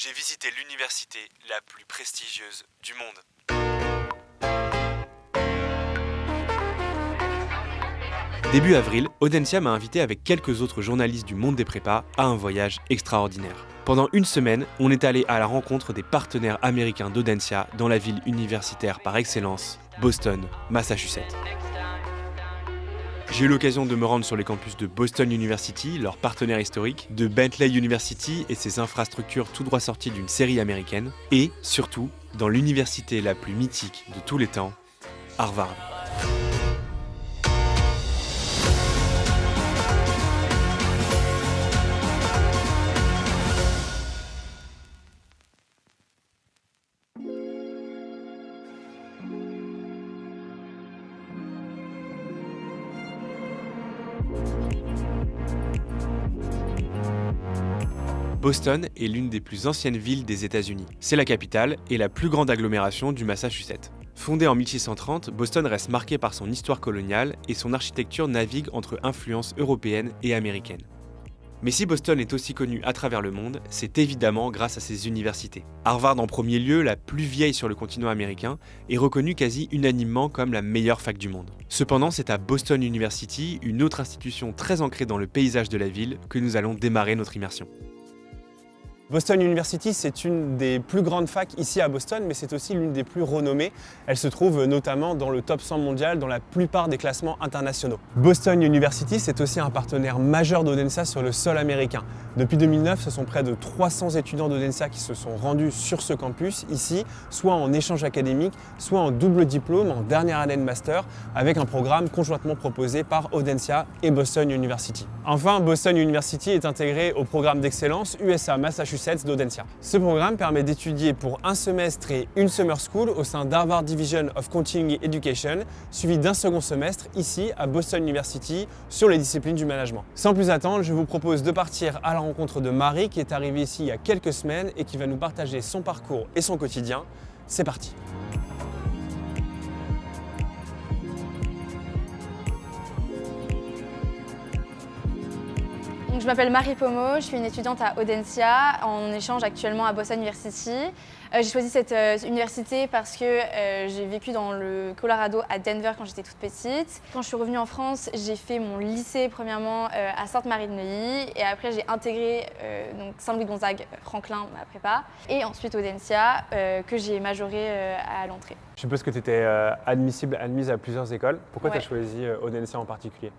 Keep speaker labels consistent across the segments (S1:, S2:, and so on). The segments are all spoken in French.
S1: j'ai visité l'université la plus prestigieuse du monde. Début avril, Audencia m'a invité avec quelques autres journalistes du monde des prépas à un voyage extraordinaire. Pendant une semaine, on est allé à la rencontre des partenaires américains d'Audencia dans la ville universitaire par excellence, Boston, Massachusetts. J'ai eu l'occasion de me rendre sur les campus de Boston University, leur partenaire historique, de Bentley University et ses infrastructures tout droit sorties d'une série américaine, et, surtout, dans l'université la plus mythique de tous les temps, Harvard. Boston est l'une des plus anciennes villes des États-Unis. C'est la capitale et la plus grande agglomération du Massachusetts. Fondée en 1630, Boston reste marquée par son histoire coloniale et son architecture navigue entre influences européennes et américaines. Mais si Boston est aussi connu à travers le monde, c'est évidemment grâce à ses universités. Harvard en premier lieu, la plus vieille sur le continent américain, est reconnue quasi unanimement comme la meilleure fac du monde. Cependant, c'est à Boston University, une autre institution très ancrée dans le paysage de la ville, que nous allons démarrer notre immersion.
S2: Boston University, c'est une des plus grandes facs ici à Boston, mais c'est aussi l'une des plus renommées. Elle se trouve notamment dans le top 100 mondial dans la plupart des classements internationaux. Boston University, c'est aussi un partenaire majeur d'Audencia sur le sol américain. Depuis 2009, ce sont près de 300 étudiants d'Audencia qui se sont rendus sur ce campus, ici, soit en échange académique, soit en double diplôme, en dernière année de master, avec un programme conjointement proposé par Audencia et Boston University. Enfin, Boston University est intégré au programme d'excellence USA Massachusetts d'Audencia. Ce programme permet d'étudier pour un semestre et une summer school au sein d'Harvard Division of Continuing Education, suivi d'un second semestre ici à Boston University sur les disciplines du management. Sans plus attendre, je vous propose de partir à la rencontre de Marie qui est arrivée ici il y a quelques semaines et qui va nous partager son parcours et son quotidien. C'est parti!
S3: Je m'appelle Marie Pomo, je suis une étudiante à Audencia, en échange actuellement à Boston University. J'ai choisi cette université parce que j'ai vécu dans le Colorado à Denver quand j'étais toute petite. Quand je suis revenue en France, j'ai fait mon lycée premièrement à Sainte-Marie-de-Neuilly et après j'ai intégré donc Saint-Louis-Gonzague, Franklin, ma prépa, et ensuite Audencia que j'ai majoré à l'entrée.
S2: Je suppose que tu étais admise à plusieurs écoles. Pourquoi tu as
S3: Ouais.
S2: choisi Audencia en particulier?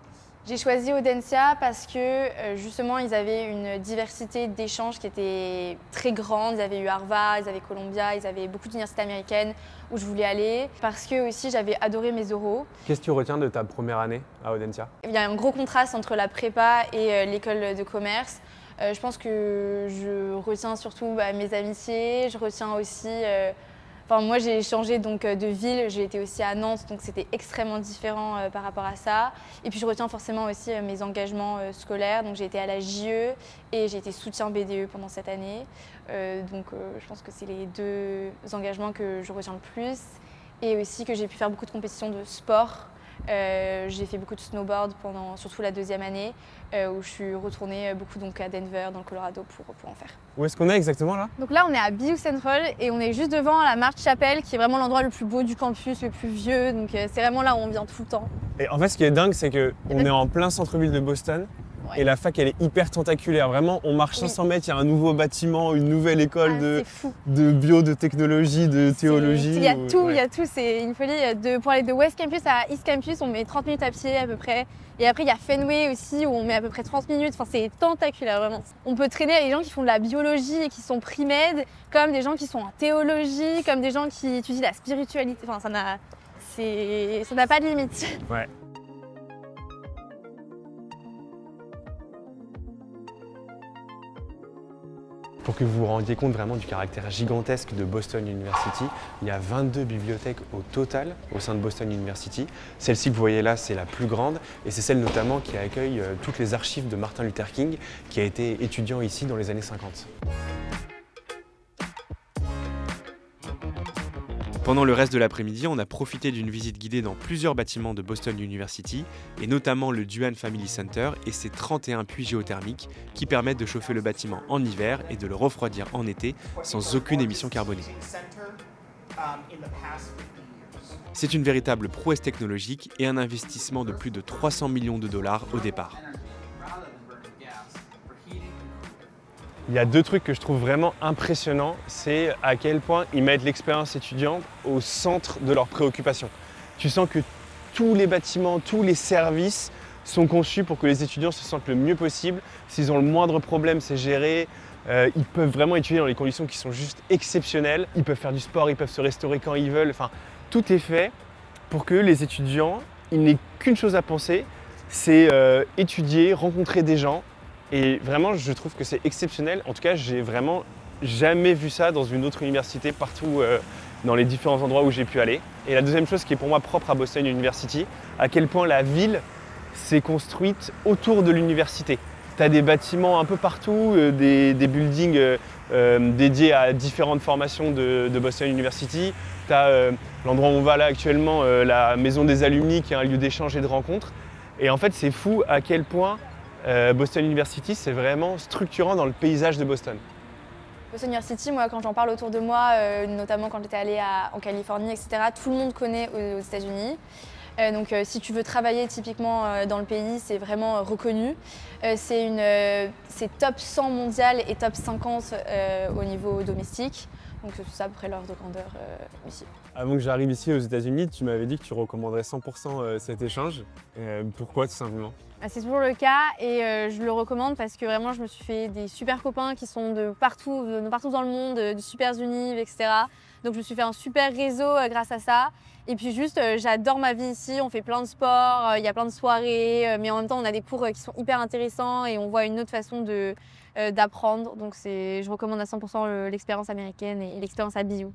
S3: J'ai choisi Audencia parce que justement ils avaient une diversité d'échanges qui était très grande. Ils avaient eu Harvard, ils avaient Columbia, ils avaient beaucoup d'universités américaines où je voulais aller. Parce que aussi j'avais adoré mes oraux.
S2: Qu'est-ce que tu retiens de ta première année à Audencia?
S3: Il y a un gros contraste entre la prépa et l'école de commerce. Je pense que je retiens surtout mes amitiés, je retiens aussi... moi j'ai changé donc de ville, j'ai été aussi à Nantes, donc c'était extrêmement différent par rapport à ça. Et puis je retiens forcément aussi mes engagements scolaires, donc j'ai été à la JE et j'ai été soutien BDE pendant cette année. Je pense que c'est les deux engagements que je retiens le plus. Et aussi que j'ai pu faire beaucoup de compétitions de sport. J'ai fait beaucoup de snowboard pendant surtout la deuxième année où je suis retournée beaucoup donc à Denver dans le Colorado pour en faire.
S2: Où est-ce qu'on est exactement là?
S3: Donc là on est à Bayou Central et on est juste devant la March Chapel qui est vraiment l'endroit le plus beau du campus, le plus vieux, donc c'est vraiment là où on vient tout le temps.
S2: Et en fait ce qui est dingue c'est qu'on est en plein centre-ville de Boston.
S3: Ouais.
S2: Et la fac elle est hyper tentaculaire, vraiment on marche 500 mètres, il y a un nouveau bâtiment, une nouvelle école de bio, de technologie, de théologie.
S3: Il y a tout, il y a tout, c'est une folie. Pour aller de West Campus à East Campus, on met 30 minutes à pied à peu près. Et après il y a Fenway aussi où on met à peu près 30 minutes, enfin c'est tentaculaire vraiment. On peut traîner avec des gens qui font de la biologie et qui sont pre-med, comme des gens qui sont en théologie, comme des gens qui étudient la spiritualité, enfin ça n'a pas de limite.
S2: Ouais. Pour que vous vous rendiez compte vraiment du caractère gigantesque de Boston University, il y a 22 bibliothèques au total au sein de Boston University. Celle-ci que vous voyez là, c'est la plus grande et c'est celle notamment qui accueille toutes les archives de Martin Luther King qui a été étudiant ici dans les années 50.
S1: Pendant le reste de l'après-midi, on a profité d'une visite guidée dans plusieurs bâtiments de Boston University, et notamment le Duane Family Center et ses 31 puits géothermiques qui permettent de chauffer le bâtiment en hiver et de le refroidir en été sans aucune émission carbonée. C'est une véritable prouesse technologique et un investissement de plus de 300 millions de dollars au départ.
S2: Il y a deux trucs que je trouve vraiment impressionnants, c'est à quel point ils mettent l'expérience étudiante au centre de leurs préoccupations. Tu sens que tous les bâtiments, tous les services sont conçus pour que les étudiants se sentent le mieux possible. S'ils ont le moindre problème, c'est géré. Ils peuvent vraiment étudier dans des conditions qui sont juste exceptionnelles. Ils peuvent faire du sport, ils peuvent se restaurer quand ils veulent. Enfin, tout est fait pour que les étudiants, ils n'aient qu'une chose à penser, c'est étudier, rencontrer des gens. Et vraiment, je trouve que c'est exceptionnel. En tout cas, j'ai vraiment jamais vu ça dans une autre université partout dans les différents endroits où j'ai pu aller. Et la deuxième chose qui est pour moi propre à Boston University, à quel point la ville s'est construite autour de l'université. Tu as des bâtiments un peu partout, des buildings dédiés à différentes formations de Boston University. Tu as l'endroit où on va là actuellement, la maison des alumni, qui est un lieu d'échange et de rencontre. Et en fait, c'est fou à quel point Boston University, c'est vraiment structurant dans le paysage de Boston.
S3: Boston University, moi, quand j'en parle autour de moi, notamment quand j'étais allée en Californie, etc., tout le monde connaît aux États-Unis. Donc, si tu veux travailler typiquement dans le pays, c'est vraiment reconnu. C'est top 100 mondial et top 50 au niveau domestique. Donc, c'est ça à peu près l'ordre de grandeur ici.
S2: Avant que j'arrive ici aux États-Unis, tu m'avais dit que tu recommanderais 100% cet échange. Pourquoi, tout simplement ?
S3: C'est toujours le cas et je le recommande parce que vraiment je me suis fait des super copains qui sont de partout dans le monde, de super unives, etc. Donc je me suis fait un super réseau grâce à ça. Et puis juste, j'adore ma vie ici, on fait plein de sports, il y a plein de soirées, mais en même temps on a des cours qui sont hyper intéressants et on voit une autre façon d'apprendre. Donc je recommande à 100% l'expérience américaine et l'expérience à BU.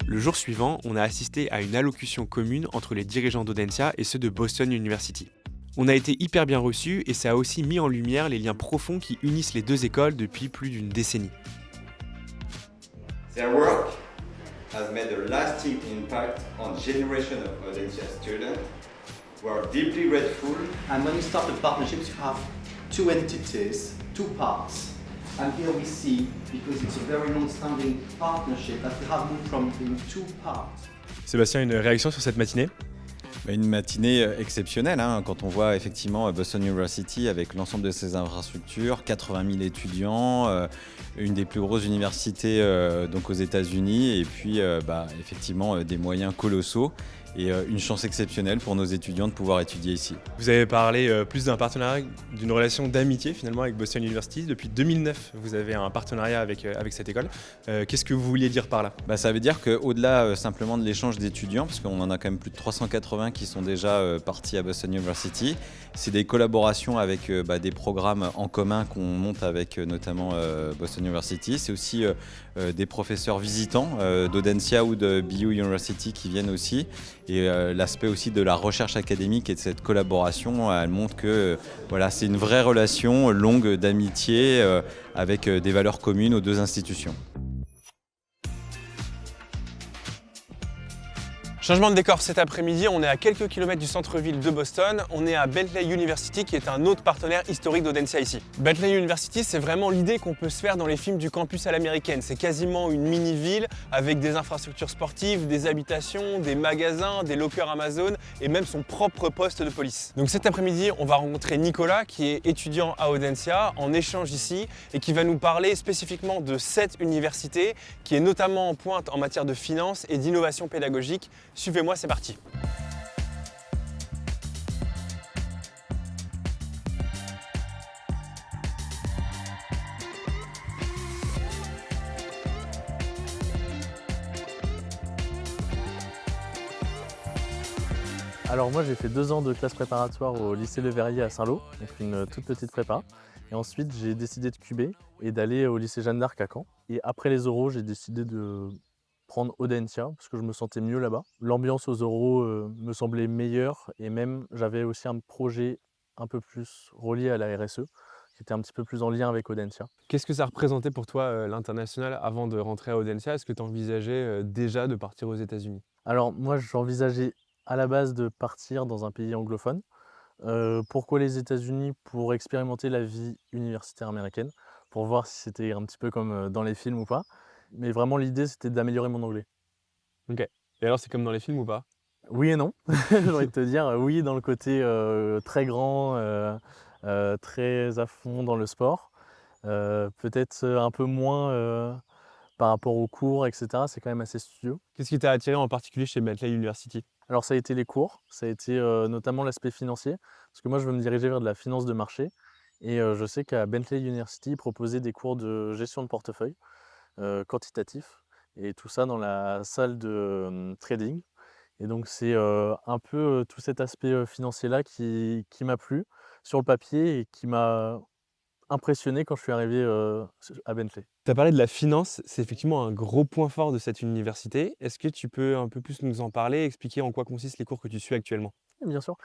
S1: Le jour suivant, on a assisté à une allocution commune entre les dirigeants d'Audencia et ceux de Boston University. On a été hyper bien reçus et ça a aussi mis en lumière les liens profonds qui unissent les deux écoles depuis plus d'une décennie.
S4: Their work has made a lasting impact on generation of Audencia students. We are deeply grateful.
S5: And when you start the partnerships, you have two entities, two parts. And here we see, because it's a very long-standing partnership, that we have moved from being two parts.
S1: Sébastien, une réaction sur cette matinée ?
S6: Une matinée exceptionnelle, hein, quand on voit effectivement Boston University avec l'ensemble de ses infrastructures, 80 000 étudiants, une des plus grosses universités donc aux États-Unis, et puis effectivement des moyens colossaux. Et une chance exceptionnelle pour nos étudiants de pouvoir étudier ici.
S1: Vous avez parlé plus d'un partenariat, d'une relation d'amitié finalement avec Boston University. Depuis 2009, vous avez un partenariat avec cette école. Qu'est-ce que vous vouliez dire par là ?
S6: Ça veut dire qu'au-delà simplement de l'échange d'étudiants, parce qu'on en a quand même plus de 380 qui sont déjà partis à Boston University, c'est des collaborations avec des programmes en commun qu'on monte avec notamment Boston University. C'est aussi des professeurs visitants d'Audencia ou de BU University qui viennent aussi. Et l'aspect aussi de la recherche académique et de cette collaboration, elle montre que c'est une vraie relation longue d'amitié avec des valeurs communes aux deux institutions.
S2: Changement de décor cet après-midi, on est à quelques kilomètres du centre-ville de Boston. On est à Bentley University qui est un autre partenaire historique d'Audencia ici. Bentley University, c'est vraiment l'idée qu'on peut se faire dans les films du campus à l'américaine. C'est quasiment une mini-ville avec des infrastructures sportives, des habitations, des magasins, des lockers Amazon et même son propre poste de police. Donc cet après-midi, on va rencontrer Nicolas qui est étudiant à Audencia en échange ici et qui va nous parler spécifiquement de cette université qui est notamment en pointe en matière de finance et d'innovation pédagogique. Suivez-moi, c'est parti.
S7: Alors moi j'ai fait 2 ans de classe préparatoire au lycée Le Verrier à Saint-Lô, donc une toute petite prépa. Et ensuite j'ai décidé de cuber et d'aller au lycée Jeanne d'Arc à Caen. Et après les oraux, j'ai décidé de prendre Audencia parce que je me sentais mieux là-bas. L'ambiance aux oraux me semblait meilleure et même j'avais aussi un projet un peu plus relié à la RSE qui était un petit peu plus en lien avec Audencia.
S2: Qu'est-ce que ça représentait pour toi l'international avant de rentrer à Audencia? Est-ce que tu envisageais déjà de partir aux États-Unis?
S7: Alors moi j'envisageais à la base de partir dans un pays anglophone. Pourquoi les États-Unis? Pour expérimenter la vie universitaire américaine, pour voir si c'était un petit peu comme dans les films ou pas. Mais vraiment l'idée c'était d'améliorer mon anglais.
S2: Ok. Et alors c'est comme dans les films ou pas?
S7: Oui et non, j'ai envie de te dire, oui dans le côté très grand, très à fond dans le sport. Peut-être un peu moins par rapport aux cours, et cetera. C'est quand même assez studieux.
S2: Qu'est-ce qui t'a attiré en particulier chez Bentley University?
S7: Alors ça a été les cours, ça a été notamment l'aspect financier, parce que moi je veux me diriger vers de la finance de marché et je sais qu'à Bentley University, ils proposaient des cours de gestion de portefeuille quantitatif et tout ça dans la salle de trading. Et donc c'est un peu tout cet aspect financier-là qui m'a plu sur le papier et qui m'a impressionné quand je suis arrivé à Bentley.
S2: Tu as parlé de la finance, c'est effectivement un gros point fort de cette université. Est-ce que tu peux un peu plus nous en parler, expliquer en quoi consistent les cours que tu suis actuellement?
S7: Oui, bien sûr.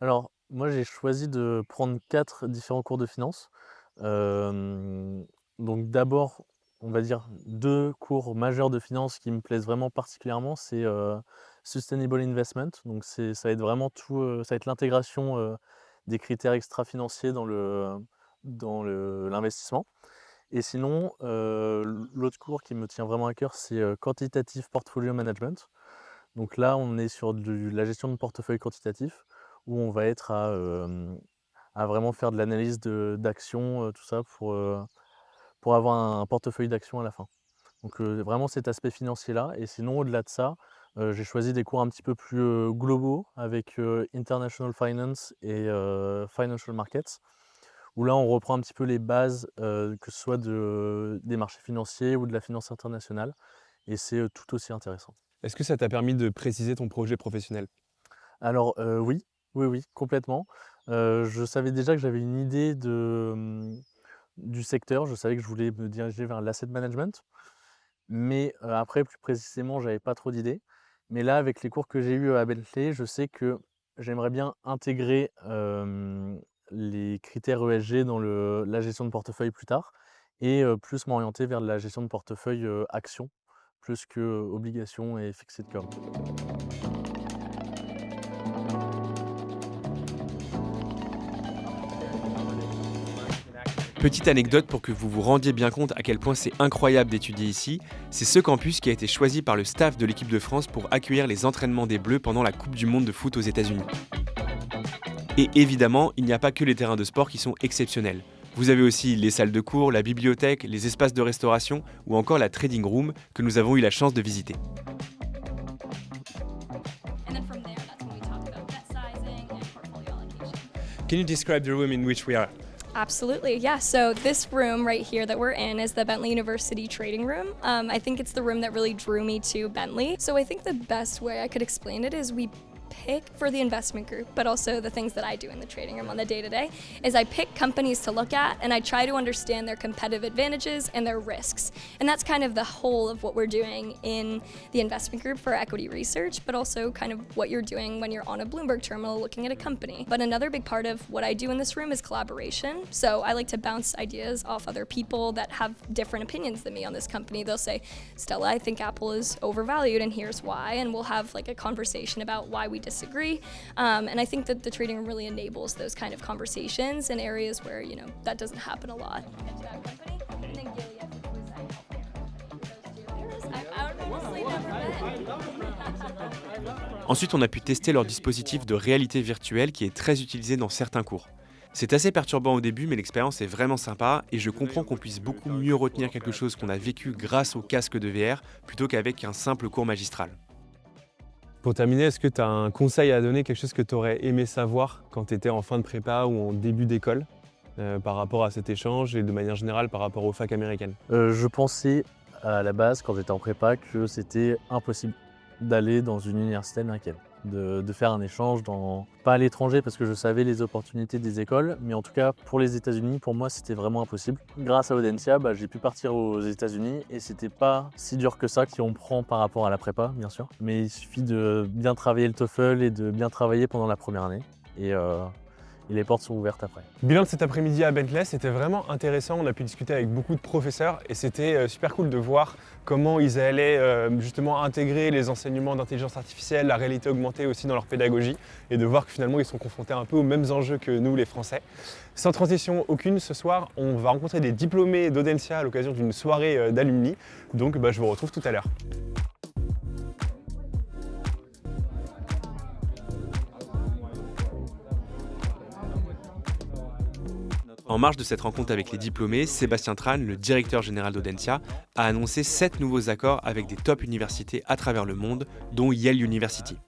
S7: Alors moi j'ai choisi de prendre 4 différents cours de finance. Donc d'abord, on va dire 2 cours majeurs de finance qui me plaisent vraiment particulièrement, c'est Sustainable Investment. Donc ça va être vraiment tout, ça va être l'intégration des critères extra-financiers dans l'investissement. Et sinon, l'autre cours qui me tient vraiment à cœur, c'est Quantitative Portfolio Management. Donc là, on est sur de la gestion de portefeuille quantitatif, où on va être à vraiment faire de l'analyse d'actions, tout ça, pour avoir un portefeuille d'actions à la fin. Donc vraiment cet aspect financier-là. Et sinon, au-delà de ça, j'ai choisi des cours un petit peu plus globaux avec International Finance et Financial Markets, où là, on reprend un petit peu les bases, que ce soit des marchés financiers ou de la finance internationale. Et c'est tout aussi intéressant.
S2: Est-ce que ça t'a permis de préciser ton projet professionnel?
S7: Alors oui, oui, oui, complètement. Je savais déjà que j'avais une idée du secteur. Je savais que je voulais me diriger vers l'asset management. Mais après, plus précisément, j'avais pas trop d'idées. Mais là, avec les cours que j'ai eus à Bentley, je sais que j'aimerais bien intégrer les critères ESG dans la gestion de portefeuille plus tard et plus m'orienter vers la gestion de portefeuille actions plus que obligations et fixed income.
S1: Petite anecdote pour que vous vous rendiez bien compte à quel point c'est incroyable d'étudier ici, c'est ce campus qui a été choisi par le staff de l'équipe de France pour accueillir les entraînements des Bleus pendant la Coupe du Monde de foot aux États-Unis. Et évidemment, il n'y a pas que les terrains de sport qui sont exceptionnels. Vous avez aussi les salles de cours, la bibliothèque, les espaces de restauration ou encore la trading room que nous avons eu la chance de visiter.
S2: Can you describe the room in which we are?
S8: Absolutely, yeah. So this room right here that we're in is the Bentley University Trading Room. I think it's the room that really drew me to Bentley. So I think the best way I could explain it is we pick for the investment group, but also the things that I do in the trading room on the day-to-day, is I pick companies to look at and I try to understand their competitive advantages and their risks. And that's kind of the whole of what we're doing in the investment group for equity research, but also kind of what you're doing when you're on a Bloomberg terminal looking at a company. But another big part of what I do in this room is collaboration. So I like to bounce ideas off other people that have different opinions than me on this company. They'll say, Stella, I think Apple is overvalued and here's why. And we'll have like a conversation about why we disagree. And I think that the trading room really enables those kind of conversations in areas where, you know, that doesn't happen a lot.
S1: Ensuite, on a pu tester leur dispositif de réalité virtuelle qui est très utilisé dans certains cours. C'est assez perturbant au début, mais l'expérience est vraiment sympa et je comprends qu'on puisse beaucoup mieux retenir quelque chose qu'on a vécu grâce au casque de VR plutôt qu'avec un simple cours magistral.
S2: Pour terminer, est-ce que tu as un conseil à donner, quelque chose que tu aurais aimé savoir quand tu étais en fin de prépa ou en début d'école par rapport à cet échange et de manière générale par rapport aux facs américaines?
S7: Je pensais à la base, quand j'étais en prépa, que c'était impossible d'aller dans une université américaine. de faire un échange, pas à l'étranger parce que je savais les opportunités des écoles, mais en tout cas pour les États-Unis, pour moi c'était vraiment impossible. Grâce à Audencia, j'ai pu partir aux États-Unis et c'était pas si dur que ça si on prend par rapport à la prépa, bien sûr. Mais il suffit de bien travailler le TOEFL et de bien travailler pendant la première année. Et les portes sont ouvertes après.
S2: Bilan de cet après-midi à Bentley, c'était vraiment intéressant. On a pu discuter avec beaucoup de professeurs et c'était super cool de voir comment ils allaient justement intégrer les enseignements d'intelligence artificielle, la réalité augmentée aussi dans leur pédagogie et de voir que finalement ils sont confrontés un peu aux mêmes enjeux que nous les Français. Sans transition aucune, ce soir, on va rencontrer des diplômés d'Audencia à l'occasion d'une soirée d'alumni. Donc je vous retrouve tout à l'heure.
S1: En marge de cette rencontre avec les diplômés, Sébastien Tran, le directeur général d'Audencia, a annoncé 7 nouveaux accords avec des top universités à travers le monde, dont Yale University.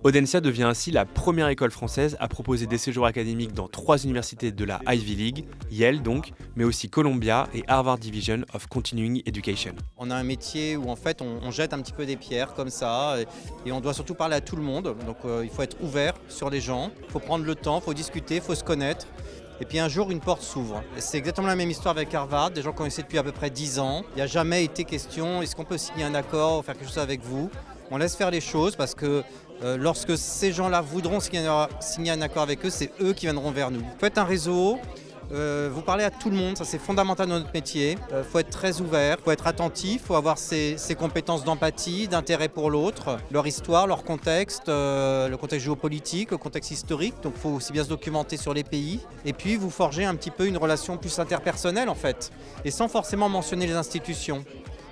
S1: Audencia devient ainsi la première école française à proposer des séjours académiques dans 3 universités de la Ivy League, Yale donc, mais aussi Columbia et Harvard Division of Continuing Education.
S9: On a un métier où en fait on jette un petit peu des pierres comme ça et on doit surtout parler à tout le monde. Donc il faut être ouvert sur les gens, il faut prendre le temps, il faut discuter, il faut se connaître. Et puis un jour, une porte s'ouvre. C'est exactement la même histoire avec Harvard, des gens qu'on connaissait depuis à peu près 10 ans. Il n'y a jamais été question, est-ce qu'on peut signer un accord, faire quelque chose avec vous? On laisse faire les choses parce que lorsque ces gens-là voudront signer un accord avec eux, c'est eux qui viendront vers nous. Faites un réseau, vous parlez à tout le monde, ça c'est fondamental dans notre métier. Il faut être très ouvert, il faut être attentif, il faut avoir ces compétences d'empathie, d'intérêt pour l'autre, leur histoire, leur contexte, le contexte géopolitique, le contexte historique. Donc il faut aussi bien se documenter sur les pays. Et puis vous forgez un petit peu une relation plus interpersonnelle en fait, et sans forcément mentionner les institutions.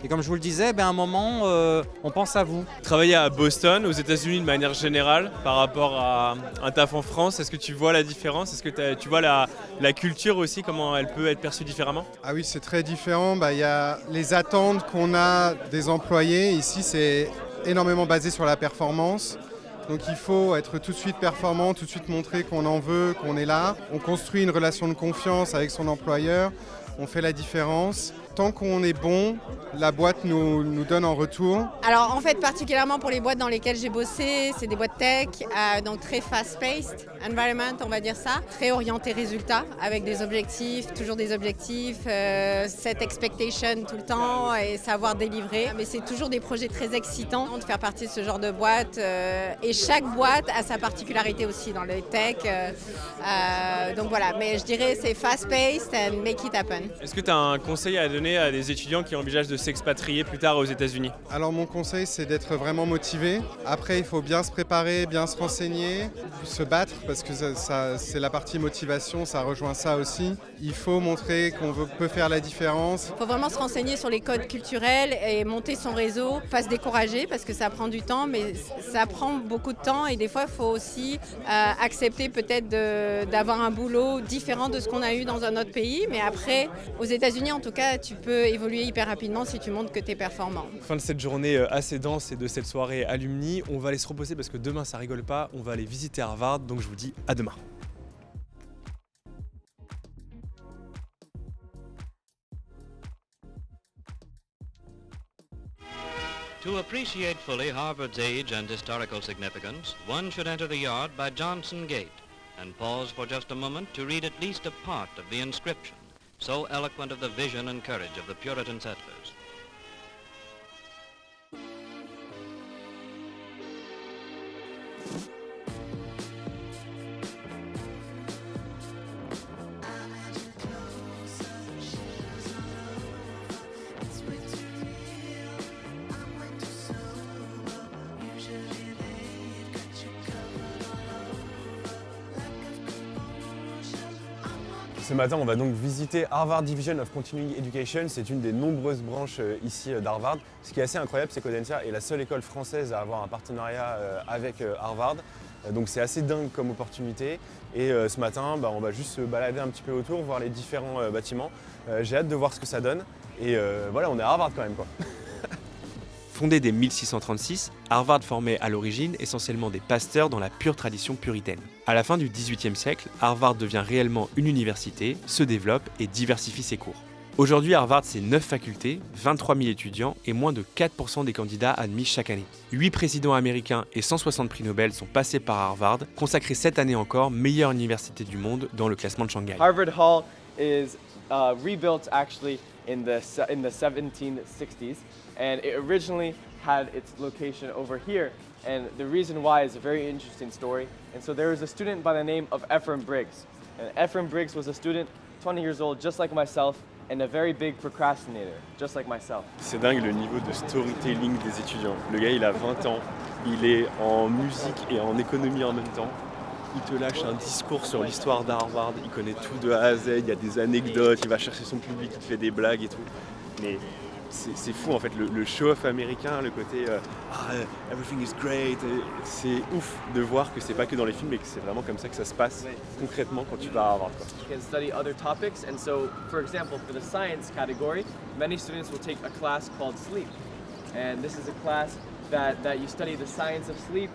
S9: Et comme je vous le disais, à un moment, on pense à vous.
S10: Travailler à Boston, aux États-Unis de manière générale, par rapport à un taf en France, est-ce que tu vois la différence? Est-ce que tu vois la culture aussi, comment elle peut être perçue différemment?
S11: Ah oui, c'est très différent. Il y a les attentes qu'on a des employés. Ici, c'est énormément basé sur la performance. Donc il faut être tout de suite performant, tout de suite montrer qu'on en veut, qu'on est là. On construit une relation de confiance avec son employeur, on fait la différence. Tant qu'on est bon, la boîte nous donne en retour.
S12: Alors en fait, particulièrement pour les boîtes dans lesquelles j'ai bossé, c'est des boîtes tech, donc très fast-paced environment, on va dire ça, très orienté résultat, avec des objectifs, toujours des objectifs, set expectation tout le temps et savoir délivrer. Mais c'est toujours des projets très excitants de faire partie de ce genre de boîte. Et chaque boîte a sa particularité aussi dans les tech. Donc voilà, mais je dirais c'est fast-paced and make it happen.
S10: Est-ce que tu as un conseil à donner à des étudiants qui envisagent de s'expatrier plus tard aux États-Unis?
S11: Alors mon conseil, c'est d'être vraiment motivé. Après, il faut bien se préparer, bien se renseigner, se battre, parce que ça, c'est la partie motivation, ça rejoint ça aussi. Il faut montrer qu'on peut faire la différence.
S12: Il faut vraiment se renseigner sur les codes culturels et monter son réseau. Pas se décourager parce que ça prend du temps, mais ça prend beaucoup de temps et des fois, il faut aussi accepter peut-être d'avoir un boulot différent de ce qu'on a eu dans un autre pays. Mais après, aux États-Unis, en tout cas, tu peux évoluer hyper rapidement si tu montres que tu es performant.
S2: Fin de cette journée assez dense et de cette soirée alumni, on va aller se reposer parce que demain ça rigole pas, on va aller visiter Harvard, donc je vous dis à demain.
S13: To appreciate fully Harvard's age and historical significance, one should enter the yard by Johnson Gate and pause for just a moment to read at least a part of the inscription, so eloquent of the vision and courage of the Puritan settlers.
S2: Ce matin, on va donc visiter Harvard Division of Continuing Education. C'est une des nombreuses branches ici d'Harvard. Ce qui est assez incroyable, c'est qu'Audencia est la seule école française à avoir un partenariat avec Harvard. Donc c'est assez dingue comme opportunité. Et ce matin, on va juste se balader un petit peu autour, voir les différents bâtiments. J'ai hâte de voir ce que ça donne. Et voilà, on est à Harvard quand même, quoi.
S1: Fondé dès 1636, Harvard formait à l'origine essentiellement des pasteurs dans la pure tradition puritaine. À la fin du XVIIIe siècle, Harvard devient réellement une université, se développe et diversifie ses cours. Aujourd'hui, Harvard, c'est 9 facultés, 23 000 étudiants et moins de 4% des candidats admis chaque année. 8 présidents américains et 160 prix Nobel sont passés par Harvard, consacrés cette année encore meilleure université du monde dans le classement de Shanghai.
S14: Harvard Hall is rebuilt actually in the 1760s, and it originally had its location over here. And the reason why is a very interesting story. And so there was a student by the name of Ephraim Briggs. And Ephraim Briggs was a student, 20 years old, just like myself, and a very big procrastinator, just like myself.
S2: C'est dingue le niveau de storytelling des étudiants. Le gars, il a 20 ans, il est en musique et en économie en même temps. Il te lâche un discours sur l'histoire d'Harvard, il connaît tout de A à Z, il y a des anecdotes, il va chercher son public, il te fait des blagues et tout. Mais c'est fou en fait, le show-off américain, le côté everything is great, c'est ouf de voir que c'est pas que dans les films mais que c'est vraiment comme ça que ça se passe concrètement quand tu vas à Harvard.
S14: You can study other topics, and so, for example, for the science category, many students will take a class called sleep. And this is a class that you study the science of sleep.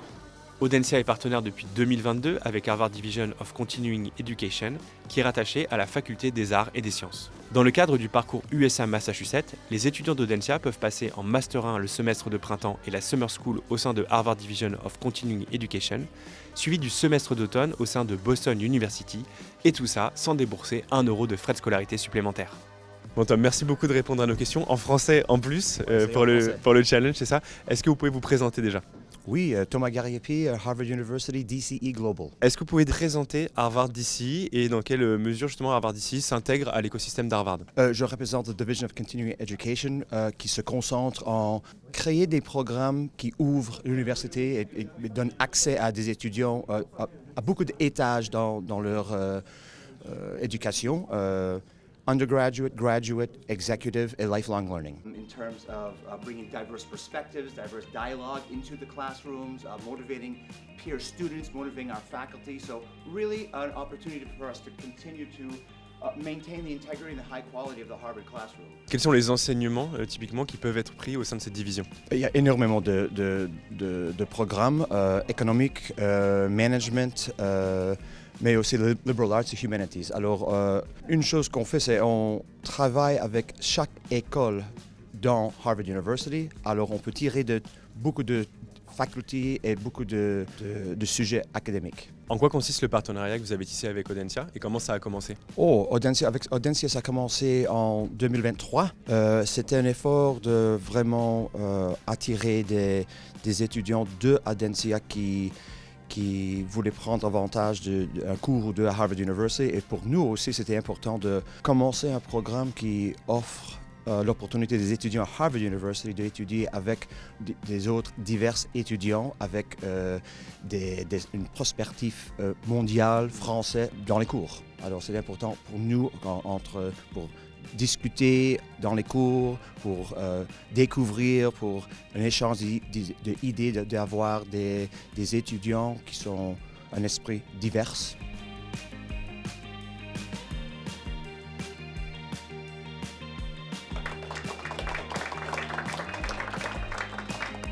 S1: Audencia est partenaire depuis 2022 avec Harvard Division of Continuing Education, qui est rattachée à la Faculté des Arts et des Sciences. Dans le cadre du parcours USA-Massachusetts, les étudiants d'Audencia peuvent passer en Master 1 le semestre de printemps et la Summer School au sein de Harvard Division of Continuing Education, suivi du semestre d'automne au sein de Boston University, et tout ça sans débourser 1 € de frais de scolarité supplémentaires.
S2: Bon Tom, merci beaucoup de répondre à nos questions, en français en plus, pour le challenge, c'est ça. Est-ce que vous pouvez vous présenter déjà ?
S15: Oui, Thomas Gariepi, Harvard University, DCE Global.
S2: Est-ce que vous pouvez présenter Harvard DCE et dans quelle mesure justement Harvard DCE s'intègre à l'écosystème d'Harvard?
S15: Je représente la Division of Continuing Education qui se concentre en créer des programmes qui ouvrent l'université et donnent accès à des étudiants à beaucoup d'étages dans leur éducation. Undergraduate, graduate, executive, and lifelong learning.
S5: In terms of bringing diverse perspectives, diverse dialogue into the classrooms, motivating peer students, motivating our faculty. So really an opportunity for us to continue to maintain the integrity and the high quality of the Harvard classroom.
S2: Quels sont les enseignements typiquement qui peuvent être pris au sein de cette division?
S15: Il y a énormément de programmes économiques, management, mais aussi le liberal arts et humanities. Alors, une chose qu'on fait, c'est on travaille avec chaque école dans Harvard University. Alors, on peut tirer de beaucoup de facultés et beaucoup de sujets académiques.
S2: En quoi consiste le partenariat que vous avez tissé avec Audencia et comment ça a commencé?
S15: Avec Audencia, ça a commencé en 2023. C'était un effort de vraiment attirer des étudiants de Audencia qui voulaient prendre avantage d'un cours ou deux à Harvard University. Et pour nous aussi, c'était important de commencer un programme qui offre l'opportunité des étudiants à Harvard University d'étudier avec des autres divers étudiants avec une perspective mondiale, française dans les cours. Alors c'est important pour nous pour discuter dans les cours, pour découvrir, pour un échange d'idées, d'avoir des étudiants qui sont un esprit divers.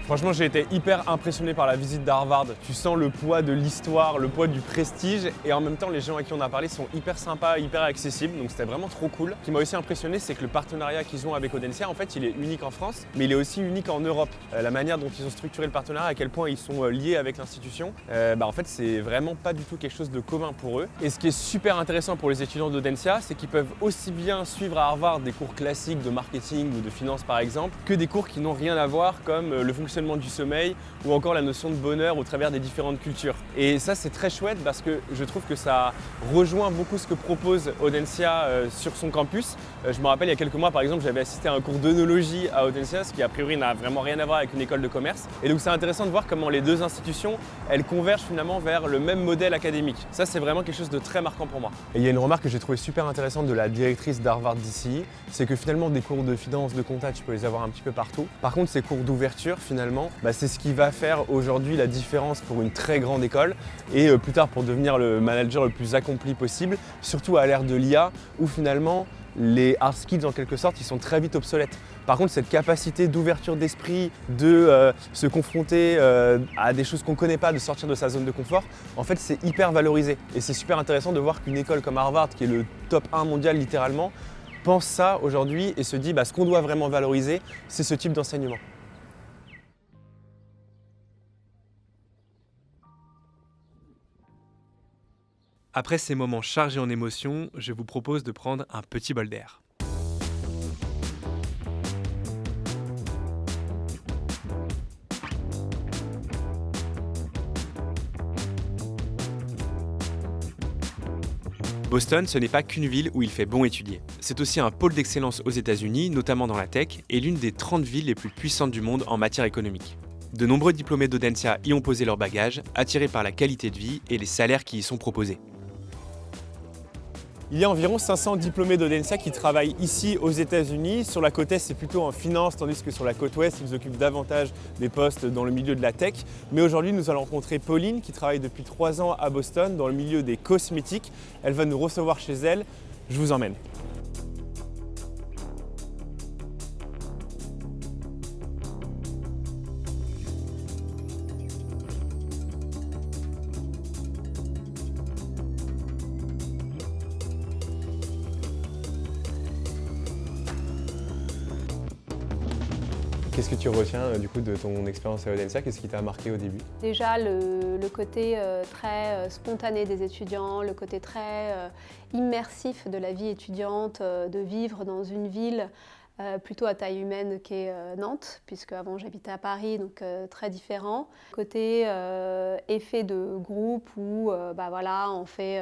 S2: Franchement, j'ai été hyper impressionné par la visite d'Harvard. Tu sens le poids de l'histoire, le poids du prestige et en même temps, les gens à qui on a parlé sont hyper sympas, hyper accessibles. Donc c'était vraiment trop cool. Ce qui m'a aussi impressionné, c'est que le partenariat qu'ils ont avec Audencia, en fait, il est unique en France, mais il est aussi unique en Europe. La manière dont ils ont structuré le partenariat, à quel point ils sont liés avec l'institution, en fait, c'est vraiment pas du tout quelque chose de commun pour eux. Et ce qui est super intéressant pour les étudiants d'Audencia, c'est qu'ils peuvent aussi bien suivre à Harvard des cours classiques de marketing ou de finance par exemple, que des cours qui n'ont rien à voir comme le fonctionnement du sommeil ou encore la notion de bonheur au travers des différentes cultures. Et ça, c'est très chouette parce que je trouve que ça rejoint beaucoup ce que propose Audencia sur son campus. Je me rappelle il y a quelques mois par exemple, j'avais assisté à un cours d'œnologie à Audencia, ce qui a priori n'a vraiment rien à voir avec une école de commerce. Et donc c'est intéressant de voir comment les deux institutions, elles convergent finalement vers le même modèle académique. Ça, c'est vraiment quelque chose de très marquant pour moi. Et il y a une remarque que j'ai trouvée super intéressante de la directrice d'Harvard DCE, c'est que finalement des cours de finance, de compta, tu peux les avoir un petit peu partout. Par contre, ces cours d'ouverture, finalement, c'est ce qui va faire aujourd'hui la différence pour une très grande école et plus tard pour devenir le manager le plus accompli possible, surtout à l'ère de l'IA où finalement les hard skills en quelque sorte ils sont très vite obsolètes. Par contre, cette capacité d'ouverture d'esprit, de se confronter à des choses qu'on ne connaît pas, de sortir de sa zone de confort, en fait c'est hyper valorisé. Et c'est super intéressant de voir qu'une école comme Harvard, qui est le top 1 mondial littéralement, pense ça aujourd'hui et se dit ce qu'on doit vraiment valoriser, c'est ce type d'enseignement.
S1: Après ces moments chargés en émotions, je vous propose de prendre un petit bol d'air. Boston, ce n'est pas qu'une ville où il fait bon étudier. C'est aussi un pôle d'excellence aux États-Unis, notamment dans la tech, et l'une des 30 villes les plus puissantes du monde en matière économique. De nombreux diplômés d'Audencia y ont posé leurs bagages, attirés par la qualité de vie et les salaires qui y sont proposés.
S2: Il y a environ 500 diplômés d'Audencia qui travaillent ici aux États-Unis. Sur la côte Est, c'est plutôt en finance, tandis que sur la côte Ouest, ils occupent davantage des postes dans le milieu de la tech. Mais aujourd'hui, nous allons rencontrer Pauline qui travaille depuis 3 ans à Boston dans le milieu des cosmétiques. Elle va nous recevoir chez elle. Je vous emmène. Qu'est-ce que tu retiens du coup de ton expérience à Audencia? Qu'est-ce qui t'a marqué au début?
S16: Déjà le côté très spontané des étudiants, le côté très immersif de la vie étudiante, de vivre dans une ville plutôt à taille humaine qu'est Nantes, puisque avant j'habitais à Paris, donc très différent. Côté effet de groupe où voilà, on fait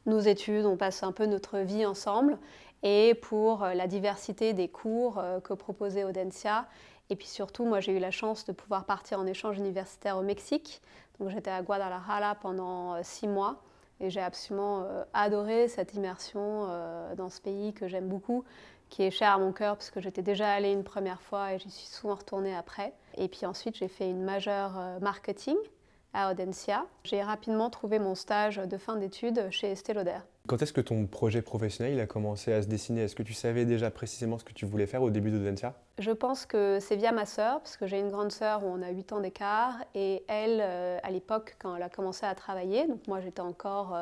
S16: nos études, on passe un peu notre vie ensemble. Et pour la diversité des cours que proposait Audencia. Et puis surtout, moi j'ai eu la chance de pouvoir partir en échange universitaire au Mexique. Donc j'étais à Guadalajara pendant 6 mois et j'ai absolument adoré cette immersion dans ce pays que j'aime beaucoup, qui est cher à mon cœur parce que j'étais déjà allée une première fois et j'y suis souvent retournée après. Et puis ensuite, j'ai fait une majeure marketing à Audencia. J'ai rapidement trouvé mon stage de fin d'études chez Estée Lauder.
S2: Quand est-ce que ton projet professionnel a commencé à se dessiner? Est-ce que tu savais déjà précisément ce que tu voulais faire au début d'Audencia?
S16: Je pense que c'est via ma sœur, parce que j'ai une grande sœur où on a 8 ans d'écart, et elle, à l'époque, quand elle a commencé à travailler, donc moi j'étais encore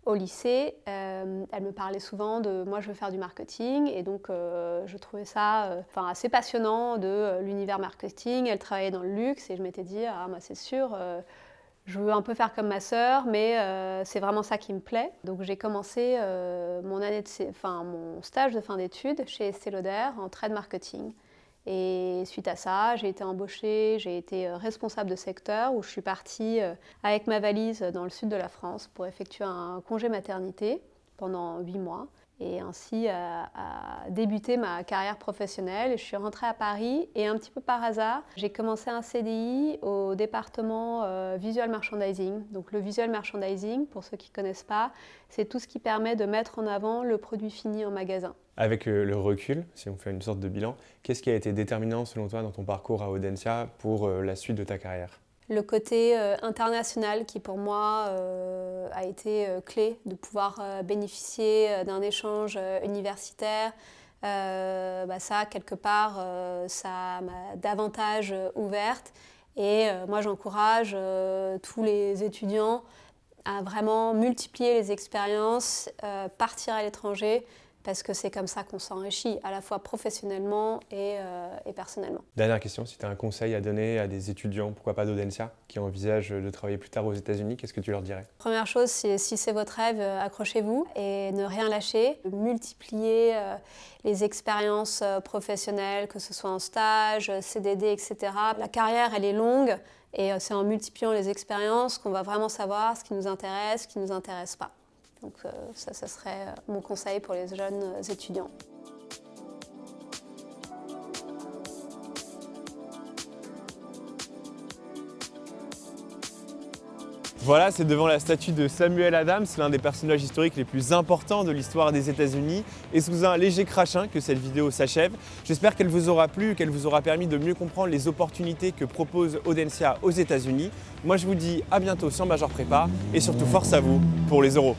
S16: au lycée, elle me parlait souvent de « moi je veux faire du marketing », et donc je trouvais ça assez passionnant de l'univers marketing. Elle travaillait dans le luxe, et je m'étais dit « ah moi c'est sûr ». Je veux un peu faire comme ma sœur, mais c'est vraiment ça qui me plaît. Donc j'ai commencé mon stage de fin d'études chez Estée Lauder en trade marketing. Et suite à ça, j'ai été embauchée, j'ai été responsable de secteur où je suis partie avec ma valise dans le sud de la France pour effectuer un congé maternité pendant 8 mois. Et ainsi a débuté ma carrière professionnelle. Je suis rentrée à Paris et un petit peu par hasard, j'ai commencé un CDI au département Visual Merchandising. Donc le Visual Merchandising, pour ceux qui ne connaissent pas, c'est tout ce qui permet de mettre en avant le produit fini en magasin.
S2: Avec le recul, si on fait une sorte de bilan, qu'est-ce qui a été déterminant selon toi dans ton parcours à Audencia pour la suite de ta carrière?
S16: Le côté international qui pour moi a été clé, de pouvoir bénéficier d'un échange universitaire. Ça, quelque part, ça m'a davantage ouverte. Et moi, j'encourage tous les étudiants à vraiment multiplier les expériences, partir à l'étranger, parce que c'est comme ça qu'on s'enrichit, à la fois professionnellement et personnellement.
S2: Dernière question, si tu as un conseil à donner à des étudiants, pourquoi pas d'Audencia, qui envisagent de travailler plus tard aux États-Unis, qu'est-ce que tu leur dirais?
S16: Première chose, si c'est votre rêve, accrochez-vous et ne rien lâcher. Multiplier les expériences professionnelles, que ce soit en stage, CDD, etc. La carrière, elle est longue et c'est en multipliant les expériences qu'on va vraiment savoir ce qui nous intéresse, ce qui ne nous intéresse pas. Donc ça serait mon conseil pour les jeunes étudiants.
S2: Voilà, c'est devant la statue de Samuel Adams, l'un des personnages historiques les plus importants de l'histoire des États-Unis. Et sous un léger crachin que cette vidéo s'achève. J'espère qu'elle vous aura plu, qu'elle vous aura permis de mieux comprendre les opportunités que propose Audencia aux États-Unis. Moi je vous dis à bientôt sur Major Prépa et surtout force à vous pour les euros.